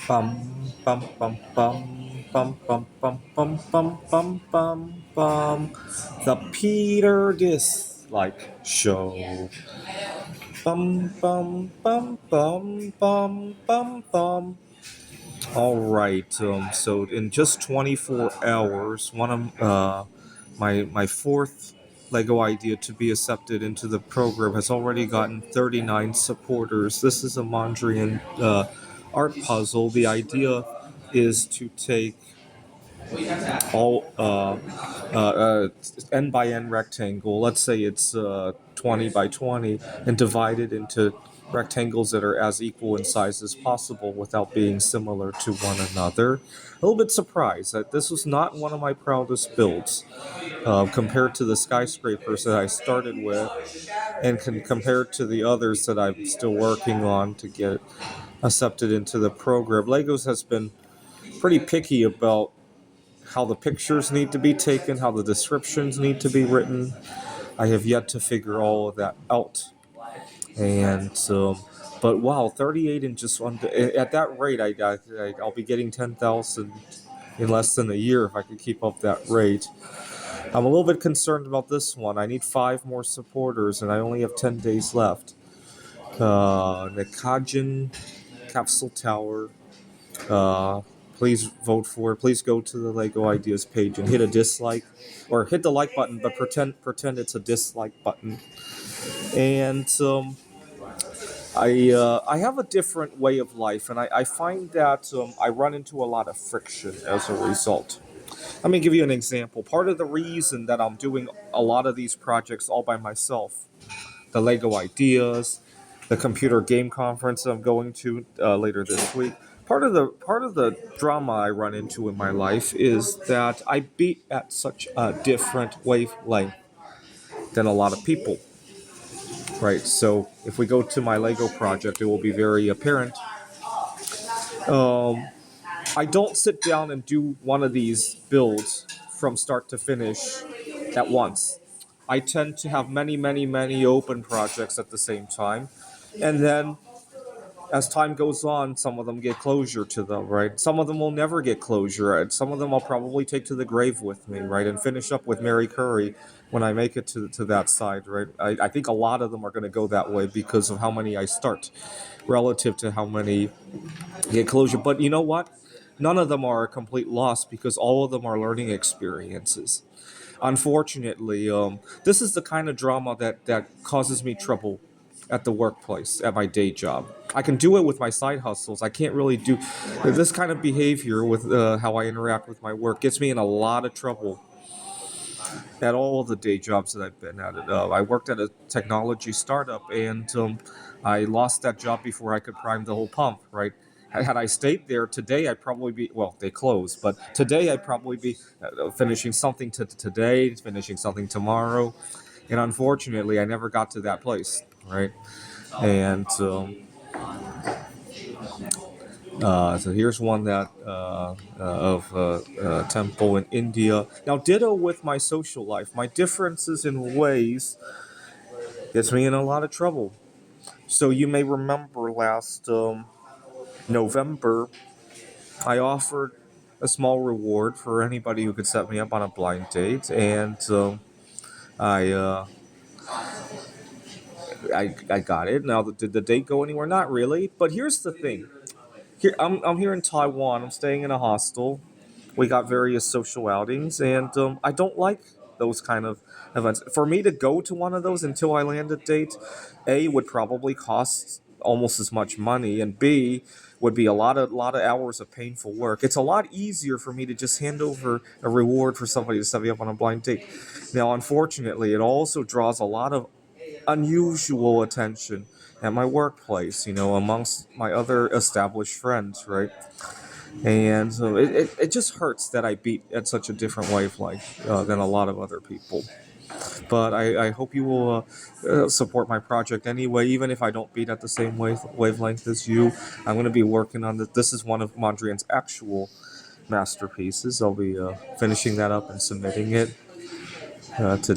Bum bum bum bum bum bum bum bum bum bum bum bum. The Peter Dislike Show. Bum bum bum bum bum bum bum. All right. So in just 24 hours, one of my fourth Lego idea to be accepted into the program has already gotten 39 supporters. This is a Mondrian art puzzle. The idea is to take all n by n rectangle. Let's say it's 20 by 20, and divide it into rectangles that are as equal in size as possible without being similar to one another. A little bit surprised that this was not one of my proudest builds compared to the skyscrapers that I started with, and compared to the others that I'm still working on to get accepted into the program. Legos has been pretty picky about how the pictures need to be taken, how the descriptions need to be written. I have yet to figure all of that out. And but wow, 38 in just one day. At that rate, I'll be getting 10,000 in less than a year if I could keep up that rate. I'm a little bit concerned about this one. I need 5 more supporters, and I only have 10 days left. Nikajin Capsule Tower. Uh, Please vote for it. Please go to the Lego Ideas page and hit a dislike, or hit the like button, but pretend it's a dislike button. And I have a different way of life, and I find that I run into a lot of friction as a result. Let me give you an example. Part of the reason that I'm doing a lot of these projects all by myself, the Lego Ideas, the computer game conference I'm going to later this week. Part of the drama I run into in my life is that I beat at such a different wavelength than a lot of people. Right. So if we go to my Lego project, it will be very apparent. Um, I don't sit down and do one of these builds from start to finish at once. I tend to have many, many, many open projects at the same time. And then as time goes on, some of them get closure to them, right? Some of them will never get closure. Right? Some of them I'll probably take to the grave with me, right? And finish up with Mary Curry when I make it to that side, right? I think a lot of them are going to go that way because of how many I start relative to how many get closure. But you know what? None of them are a complete loss because all of them are learning experiences. Unfortunately, this is the kind of drama that causes me trouble at the workplace, at my day job. I can do it with my side hustles. I can't really do this kind of behavior with how I interact with my work. Gets me in a lot of trouble at all of the day jobs that I've been at. I worked at a technology startup, and I lost that job before I could prime the whole pump. Right. Had I stayed there today, I'd probably be, well, they closed, but today I'd probably be finishing something today, finishing something tomorrow. And unfortunately, I never got to that place, right? And so here's one that of temple in India. Now, ditto with my social life. My differences in ways gets me in a lot of trouble. So you may remember last November, I offered a small reward for anybody who could set me up on a blind date, and I, uh, I got it. Now, did the date go anywhere? Not really. But here's the thing. Here, I'm here in Taiwan. I'm staying in a hostel. We got various social outings, and I don't like those kind of events. For me to go to one of those until I land a date, A, would probably cost almost as much money, and B, would be a lot of hours of painful work. It's a lot easier for me to just hand over a reward for somebody to set me up on a blind date. Now, unfortunately, it also draws a lot of unusual attention at my workplace, amongst my other established friends, right? And so it just hurts that I beat at such a different wavelength than a lot of other people. But I hope you will support my project anyway, even if I don't beat at the same wavelength as you. I'm going to be working on this. This is one of Mondrian's actual masterpieces. I'll be finishing that up and submitting it today.